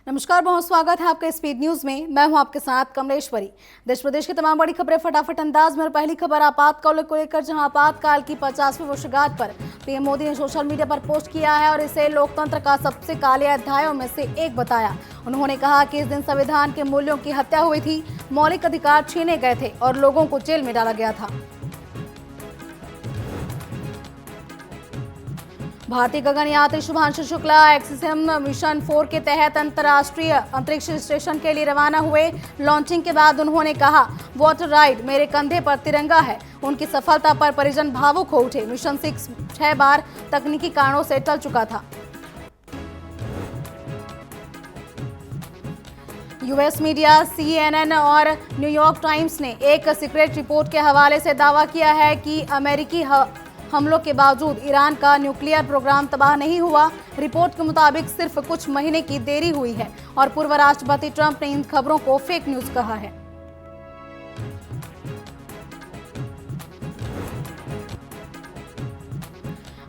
नमस्कार, बहुत स्वागत है आपका स्पीड न्यूज में। मैं हूं आपके साथ कमलेश्वरी। देश प्रदेश की तमाम बड़ी खबरें फटाफट अंदाज में। पहली खबर आपातकाल को लेकर, जहां आपातकाल की 50वीं वर्षगांठ पर पीएम मोदी ने सोशल मीडिया पर पोस्ट किया है और इसे लोकतंत्र का सबसे काले अध्यायों में से एक बताया। उन्होंने कहा कि इस दिन संविधान के मूल्यों की हत्या हुई थी, मौलिक अधिकार छीने गए थे और लोगों को जेल में डाला गया था। भारतीय गगन यात्री शुभांशु शुक्ला एक्सएम मिशन 4 के तहत अंतर्राष्ट्रीय अंतरिक्ष स्टेशन के लिए रवाना हुए। लॉन्चिंग के बाद उन्होंने कहा, वाटर राइड मेरे कंधे पर तिरंगा है। उनकी सफलता पर परिजन भावुक हो उठे। मिशन 6 बार तकनीकी कारणों से टल चुका था। यूएस मीडिया CNN और न्यूयॉर्क टाइम्स ने एक सीक्रेट रिपोर्ट के हवाले से दावा किया है कि अमेरिकी हमलों के बावजूद ईरान का न्यूक्लियर प्रोग्राम तबाह नहीं हुआ। रिपोर्ट के मुताबिक सिर्फ कुछ महीने की देरी हुई है और पूर्व राष्ट्रपति ट्रंप ने इन खबरों को फेक न्यूज कहा है।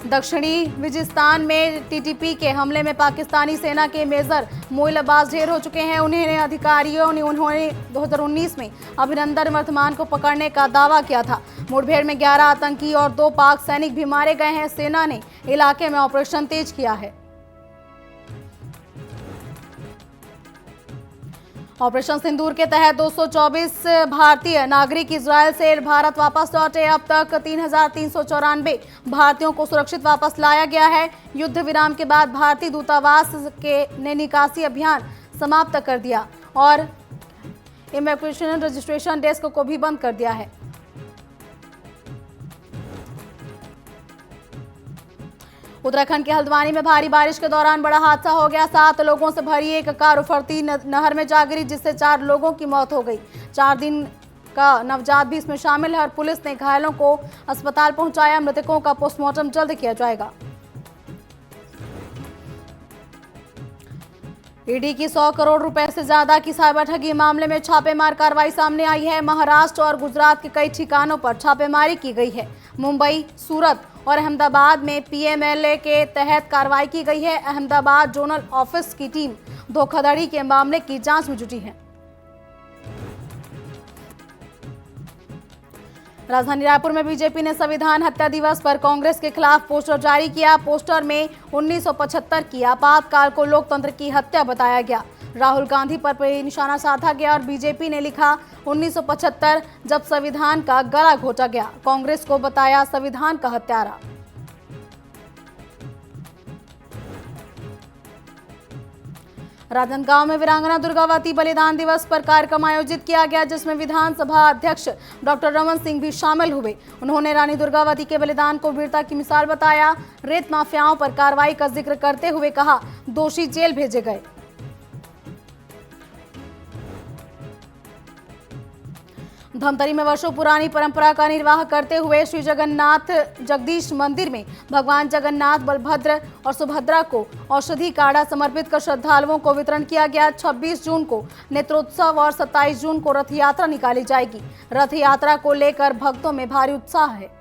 दक्षिणी वजीरिस्तान में टीटीपी के हमले में पाकिस्तानी सेना के मेजर मोइल अब्बास ढेर हो चुके हैं। अधिकारियों ने 2019 में अभिनंदन वर्तमान को पकड़ने का दावा किया था। मुठभेड़ में 11 आतंकी और 2 पाक सैनिक भी मारे गए हैं। सेना ने इलाके में ऑपरेशन तेज किया है। ऑपरेशन सिंदूर के तहत 224 भारतीय नागरिक इजरायल से भारत वापस लौटे। अब तक 3,394 भारतीयों को सुरक्षित वापस लाया गया है। युद्ध विराम के बाद भारतीय दूतावास ने निकासी अभियान समाप्त कर दिया और इमिग्रेशन रजिस्ट्रेशन डेस्क को भी बंद कर दिया है। उत्तराखंड के हल्द्वानी में भारी बारिश के दौरान बड़ा हादसा हो गया। 7 लोगों से भरी एक कार उफरती नहर में जा गिरी, जिससे 4 लोगों की मौत हो गई। 4 दिन का नवजात भी इसमें शामिल है और पुलिस ने घायलों को अस्पताल पहुंचाया। मृतकों का पोस्टमार्टम जल्द किया जाएगा। ईडी की 100 करोड़ रुपए से ज्यादा की साइबर ठगी मामले में छापेमार कार्रवाई सामने आई है। महाराष्ट्र और गुजरात के कई ठिकानों पर छापेमारी की गई है। मुंबई, सूरत और अहमदाबाद में PMLA के तहत कार्रवाई की गई है। अहमदाबाद जोनल ऑफिस की टीम धोखाधड़ी के मामले की जांच में जुटी है। राजधानी रायपुर में बीजेपी ने संविधान हत्या दिवस पर कांग्रेस के खिलाफ पोस्टर जारी किया। पोस्टर में 1975 की आपातकाल को लोकतंत्र की हत्या बताया गया। राहुल गांधी पर निशाना साधा गया और बीजेपी ने लिखा, 1975 जब संविधान का गला घोटा गया। कांग्रेस को बताया संविधान का हत्यारा। राजनांदगांव में वीरांगना दुर्गावती बलिदान दिवस पर कार्यक्रम आयोजित किया गया, जिसमें विधानसभा अध्यक्ष डॉक्टर रमन सिंह भी शामिल हुए। उन्होंने रानी दुर्गावती के बलिदान को वीरता की मिसाल बताया। रेत माफियाओं पर कार्रवाई का जिक्र करते हुए कहा, दोषी जेल भेजे गए। धमतरी में वर्षों पुरानी परंपरा का निर्वाह करते हुए श्री जगन्नाथ जगदीश मंदिर में भगवान जगन्नाथ, बलभद्र और सुभद्रा को औषधि काढ़ा समर्पित कर श्रद्धालुओं को वितरण किया गया। 26 जून को नेत्रोत्सव और 27 जून को रथ यात्रा निकाली जाएगी। रथ यात्रा को लेकर भक्तों में भारी उत्साह है।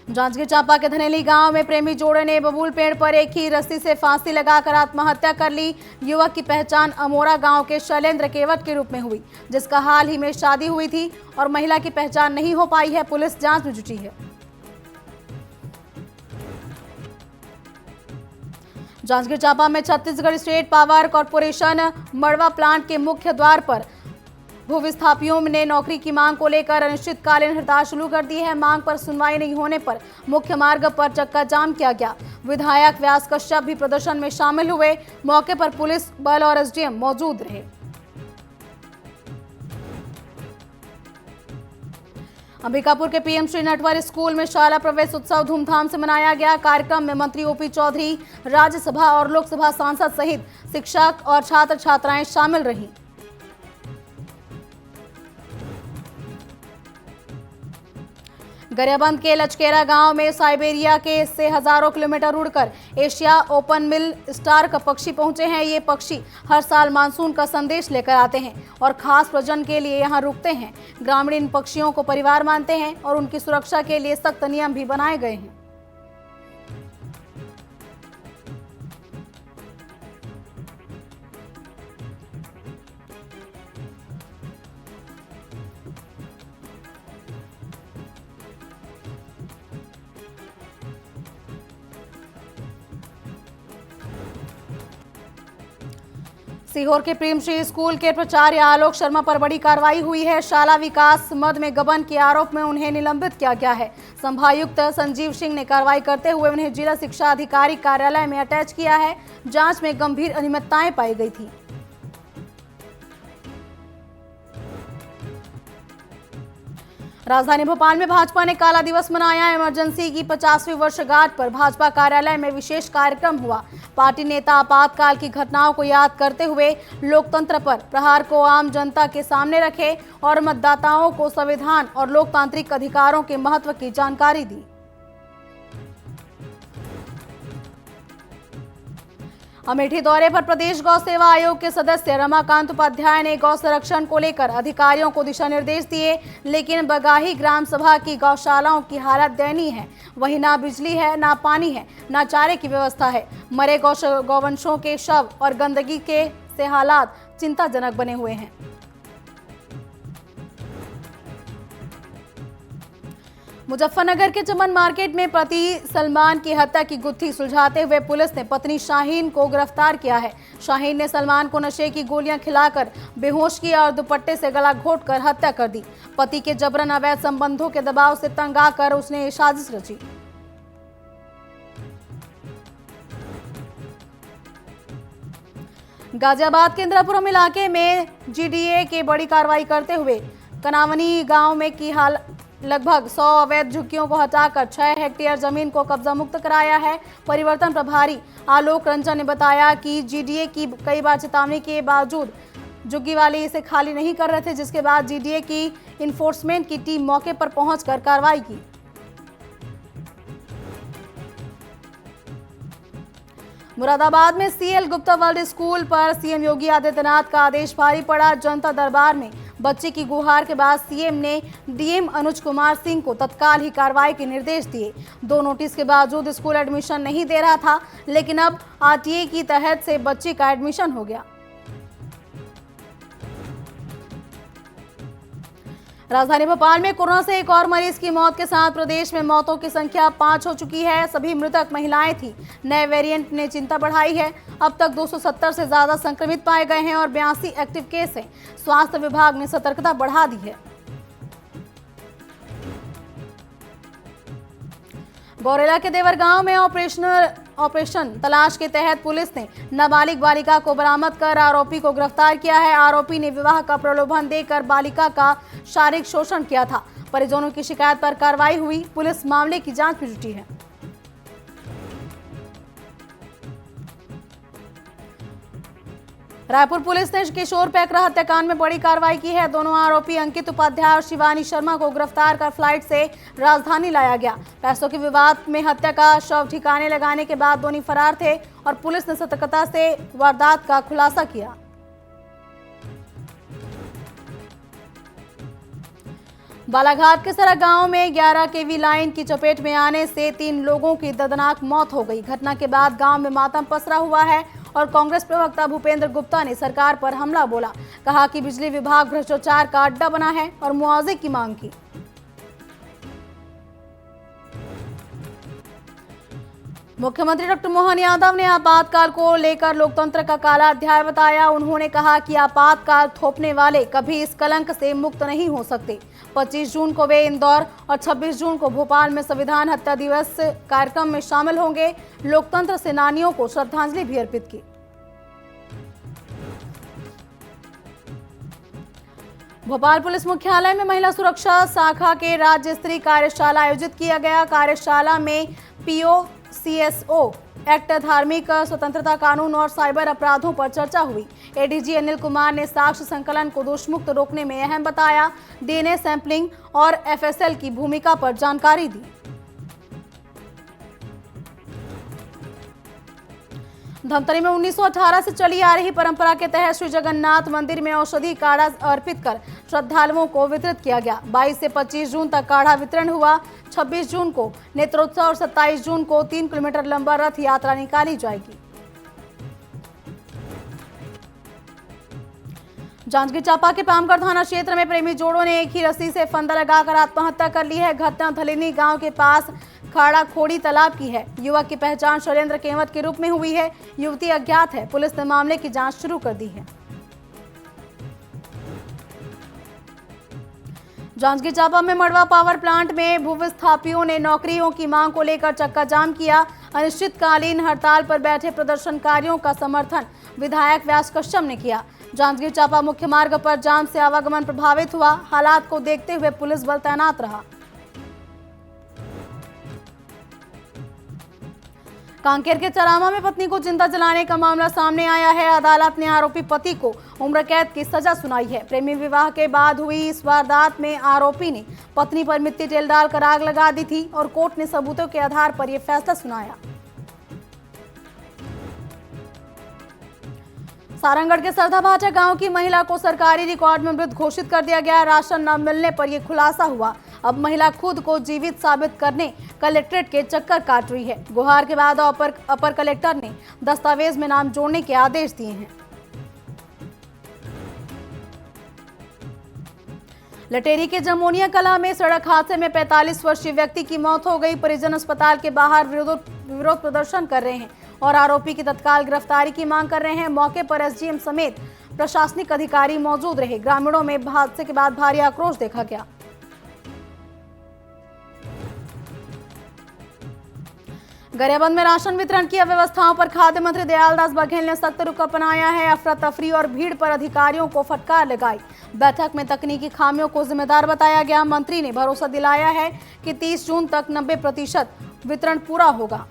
जांजगीर चांपा के धनेली गांव में प्रेमी जोड़े ने बबूल पेड़ पर एक ही रस्सी से फांसी लगाकर आत्महत्या कर ली। युवक की पहचान अमोरा गांव के शैलेंद्र केवट के रूप में हुई, जिसका हाल ही में शादी हुई थी और महिला की पहचान नहीं हो पाई है। पुलिस जांच में जुटी है। जांजगीर चांपा में छत्तीसगढ़ स्टेट पावर कॉर्पोरेशन मड़वा प्लांट के मुख्य द्वार पर भूविस्थापियों ने नौकरी की मांग को लेकर अनिश्चितकालीन हड़ताल शुरू कर दी है। मांग पर सुनवाई नहीं होने पर मुख्य मार्ग पर चक्का जाम किया गया। विधायक व्यास कश्यप भी प्रदर्शन में शामिल हुए। मौके पर पुलिस बल और SDM मौजूद रहे। अंबिकापुर के PM श्री नटवर स्कूल में शाला प्रवेश उत्सव धूमधाम से मनाया गया। कार्यक्रम में मंत्री OP चौधरी, राज्यसभा और लोकसभा सांसद सहित शिक्षक और छात्र छात्राएं शामिल रहीं। गरियाबंद के लचकेरा गांव में साइबेरिया के से हजारों किलोमीटर उड़कर एशिया ओपन मिल स्टार का पक्षी पहुंचे हैं। ये पक्षी हर साल मानसून का संदेश लेकर आते हैं और खास प्रजनन के लिए यहां रुकते हैं। ग्रामीण इन पक्षियों को परिवार मानते हैं और उनकी सुरक्षा के लिए सख्त नियम भी बनाए गए हैं। सीहोर के प्रेमश्री स्कूल के प्राचार्य आलोक शर्मा पर बड़ी कार्रवाई हुई है। शाला विकास मद में गबन के आरोप में उन्हें निलंबित किया गया है। संभागायुक्त संजीव सिंह ने कार्रवाई करते हुए उन्हें जिला शिक्षा अधिकारी कार्यालय में अटैच किया है। जांच में गंभीर अनियमितताएं पाई गई थी। राजधानी भोपाल में भाजपा ने काला दिवस मनाया। इमरजेंसी की 50वीं वर्षगांठ पर भाजपा कार्यालय में विशेष कार्यक्रम हुआ। पार्टी नेता आपातकाल की घटनाओं को याद करते हुए लोकतंत्र पर प्रहार को आम जनता के सामने रखे और मतदाताओं को संविधान और लोकतांत्रिक अधिकारों के महत्व की जानकारी दी। अमेठी दौरे पर प्रदेश गौ सेवा आयोग के सदस्य रमाकांत उपाध्याय ने गौ संरक्षण को लेकर अधिकारियों को दिशा निर्देश दिए, लेकिन बगाही ग्राम सभा की गौशालाओं की हालत दयनीय है। वहीं ना बिजली है, ना पानी है, ना चारे की व्यवस्था है। मरे गौवंशों के शव और गंदगी से हालात चिंताजनक बने हुए हैं। मुजफ्फरनगर के चमन मार्केट में पति सलमान की हत्या की गुत्थी सुलझाते हुए पुलिस ने पत्नी शाहीन को गिरफ्तार किया है। शाहीन ने सलमान को नशे की गोलियां खिलाकर बेहोश किया और दुपट्टे से गला घोंटकर हत्या कर दी। पति के जबरन अवैध संबंधों के दबाव से तंग आकर उसने साजिश रची। गाजियाबाद के इंद्रापुरम इलाके में जीडीए के बड़ी कार्रवाई करते हुए कनावनी गांव में की लगभग 100 अवैध झुग्गियों को हटाकर 6 हेक्टेयर जमीन को कब्जा मुक्त कराया है। परिवर्तन प्रभारी आलोक रंजन ने बताया कि जीडीए की कई बार चेतावनी के बावजूद झुग्गी वाले इसे खाली नहीं कर रहे थे, जिसके बाद जीडीए की इन्फोर्समेंट की टीम मौके पर पहुंचकर कार्रवाई की। मुरादाबाद में सीएल गुप्ता वर्ल्ड स्कूल पर सीएम योगी आदित्यनाथ का आदेश भारी पड़ा। जनता दरबार में बच्चे की गुहार के बाद सीएम ने डीएम अनुज कुमार सिंह को तत्काल ही कार्रवाई के निर्देश दिए। 2 नोटिस के बावजूद स्कूल एडमिशन नहीं दे रहा था, लेकिन अब आरटीए की तहत से बच्चे का एडमिशन हो गया। राजधानी भोपाल में कोरोना से एक और मरीज की मौत के साथ प्रदेश में मौतों की संख्या 5 हो चुकी है। सभी मृतक महिलाएं थी। नए वेरिएंट ने चिंता बढ़ाई है। अब तक 270 से ज्यादा संक्रमित पाए गए हैं और 82 एक्टिव केस हैं। स्वास्थ्य विभाग ने सतर्कता बढ़ा दी है। गौरेला के देवर गांव में ऑपरेशन तलाश के तहत पुलिस ने नाबालिग बालिका को बरामद कर आरोपी को गिरफ्तार किया है। आरोपी ने विवाह का प्रलोभन देकर बालिका का शारीरिक शोषण किया था। परिजनों की शिकायत पर कार्रवाई हुई। पुलिस मामले की जांच में जुटी है। रायपुर पुलिस ने किशोर पैकरा हत्याकांड में बड़ी कार्रवाई की है। दोनों आरोपी अंकित उपाध्याय और शिवानी शर्मा को गिरफ्तार कर फ्लाइट से राजधानी लाया गया। पैसों के विवाद में हत्या का शव ठिकाने लगाने के बाद दोनों फरार थे और पुलिस ने सतर्कता से वारदात का खुलासा किया। बालाघाट के सरा गांव में 11 केवी लाइन की चपेट में आने से 3 लोगों की दर्दनाक मौत हो गई। घटना के बाद गांव में मातम पसरा हुआ है और कांग्रेस प्रवक्ता भूपेंद्र गुप्ता ने सरकार पर हमला बोला। कहा कि बिजली विभाग भ्रष्टाचार का अड्डा बना है और मुआवजे की मांग की। मुख्यमंत्री डॉक्टर मोहन यादव ने आपातकाल को लेकर लोकतंत्र का काला अध्याय बताया। उन्होंने कहा कि आपातकाल थोपने वाले कभी इस कलंक से मुक्त नहीं हो सकते। 25 जून को वे इंदौर और 26 जून को भोपाल में संविधान हत्या दिवस कार्यक्रम में शामिल होंगे। लोकतंत्र सेनानियों को श्रद्धांजलि भी अर्पित की। भोपाल पुलिस मुख्यालय में महिला सुरक्षा शाखा के राज्य स्तरीय कार्यशाला आयोजित किया गया। कार्यशाला में पीओ सीएसओ एक्ट, धार्मिक स्वतंत्रता कानून और साइबर अपराधों पर चर्चा हुई। एडीजी अनिल कुमार ने साक्ष्य संकलन को दोषमुक्त रोकने में अहम बताया। डीएनए सैंपलिंग और एफएसएल की भूमिका पर जानकारी दी। धमतरी में 1918 से चली आ रही परंपरा के तहत श्री जगन्नाथ मंदिर में औषधि काढ़ा अर्पित कर श्रद्धालुओं को वितरित किया गया। 22 से 25 जून तक काढ़ा वितरण हुआ। 26 जून को नेत्रोत्सव और 27 जून को 3 किलोमीटर लंबा रथ यात्रा निकाली जाएगी। जांजगीर चांपा के पामगढ़ थाना क्षेत्र में प्रेमी जोड़ों ने एक ही रस्सी से फंदा लगाकर आत्महत्या कर ली है। घटना धलेनी गांव के पास खाड़ा खोड़ी तालाब की है। युवक की पहचान शैलेंद्र केवट के रूप में हुई है। युवती अज्ञात है। पुलिस ने मामले की जांच शुरू कर दी है। जांजगीर चांपा में मड़वा पावर प्लांट में भूविस्थापियों ने नौकरियों की मांग को लेकर चक्का जाम किया। अनिश्चितकालीन हड़ताल पर बैठे प्रदर्शनकारियों का समर्थन विधायक व्यास कश्यप ने किया। जांजगीर चांपा मुख्य मार्ग पर जाम से आवागमन प्रभावित हुआ। हालात को देखते हुए पुलिस बल तैनात रहा। कांकेर के चरामा में पत्नी को जिंदा जलाने का मामला सामने आया है। अदालत ने आरोपी पति को उम्र कैद की सजा सुनाई है। प्रेमी विवाह के बाद हुई इस वारदात में आरोपी ने पत्नी पर मिट्टी तेल डालकर आग लगा दी थी और कोर्ट ने सबूतों के आधार पर यह फैसला सुनाया। सारंगढ़ के सरधाभाटा गांव की महिला को सरकारी रिकॉर्ड में मृत घोषित कर दिया गया। राशन न मिलने पर यह खुलासा हुआ। अब महिला खुद को जीवित साबित करने कलेक्ट्रेट के चक्कर काट रही है। गुहार के बाद अपर कलेक्टर ने दस्तावेज में नाम जोड़ने के आदेश दिए हैं। लटेरी के जमोनिया कला में सड़क हादसे में 45 वर्षीय व्यक्ति की मौत हो गई। परिजन अस्पताल के बाहर विरोध प्रदर्शन कर रहे हैं और आरोपी की तत्काल गिरफ्तारी की मांग कर रहे हैं। मौके पर एसडीएम समेत प्रशासनिक अधिकारी मौजूद रहे। ग्रामीणों में हादसे के बाद भारी आक्रोश देखा गया। गरियाबंद में राशन वितरण की अव्यवस्थाओं पर खाद्य मंत्री दयालदास बघेल ने सख्त रुख अपनाया है। अफरा तफरी और भीड़ पर अधिकारियों को फटकार लगाई। बैठक में तकनीकी खामियों को जिम्मेदार बताया गया। मंत्री ने भरोसा दिलाया है कि 30 जून तक 90% वितरण पूरा होगा।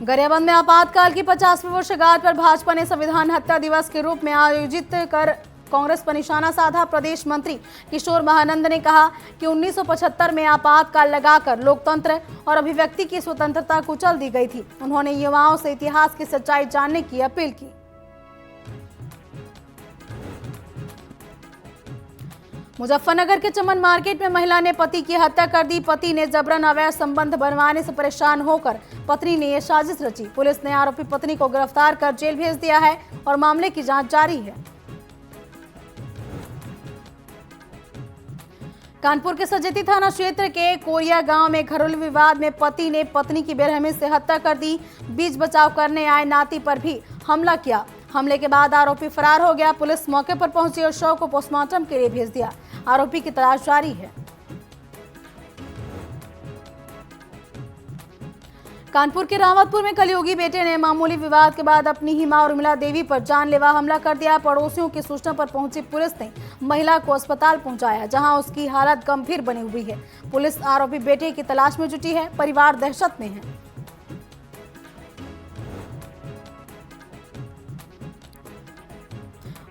गरियाबंद में आपातकाल की 50वीं वर्षगांठ पर भाजपा ने संविधान हत्या दिवस के रूप में आयोजित कर कांग्रेस पर निशाना साधा। प्रदेश मंत्री किशोर महानंद ने कहा कि 1975 में आपातकाल लगाकर लोकतंत्र और अभिव्यक्ति की स्वतंत्रता कुचल दी गई थी। उन्होंने युवाओं से इतिहास की सच्चाई जानने की अपील की। मुजफ्फरनगर के चमन मार्केट में महिला ने पति की हत्या कर दी। पति ने जबरन अवैध संबंध बनवाने से परेशान होकर पत्नी ने यह साजिश रची। पुलिस ने आरोपी पत्नी को गिरफ्तार कर जेल भेज दिया है और मामले की जांच जारी है। कानपुर के सजेती थाना क्षेत्र के कोरिया गांव में घरेलू विवाद में पति ने पत्नी की बेरहमी से हत्या कर दी। बीच बचाव करने आए नाती पर भी हमला किया। हमले के बाद आरोपी फरार हो गया। पुलिस मौके पर पहुंची और शव को पोस्टमार्टम के लिए भेज दिया। आरोपी की तलाश जारी है। कानपुर के रावतपुर में कलयुगी बेटे ने मामूली विवाद के बाद अपनी ही मां उर्मिला देवी पर जानलेवा हमला कर दिया। पड़ोसियों की सूचना पर पहुंची पुलिस ने महिला को अस्पताल पहुंचाया, जहां उसकी हालत गंभीर बनी हुई है। पुलिस आरोपी बेटे की तलाश में जुटी है। परिवार दहशत में है।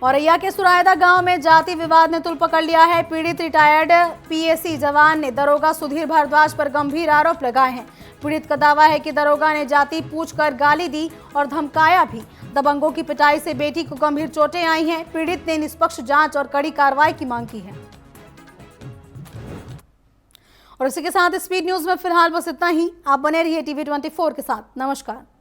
औरैया के सुरायदा गांव में जाति विवाद ने तुल पकड़ लिया है। पीड़ित रिटायर्ड पीएसी जवान ने दरोगा सुधीर भारद्वाज पर गंभीर आरोप लगाए हैं। पीड़ित का दावा है कि दरोगा ने जाति पूछकर गाली दी और धमकाया भी। दबंगों की पिटाई से बेटी को गंभीर चोटें आई हैं। पीड़ित ने निष्पक्ष जांच और कड़ी कार्रवाई की मांग की है। और इसी के साथ स्पीड न्यूज में फिलहाल बस इतना ही। आप बने रहिए टीवी 24 के साथ। नमस्कार।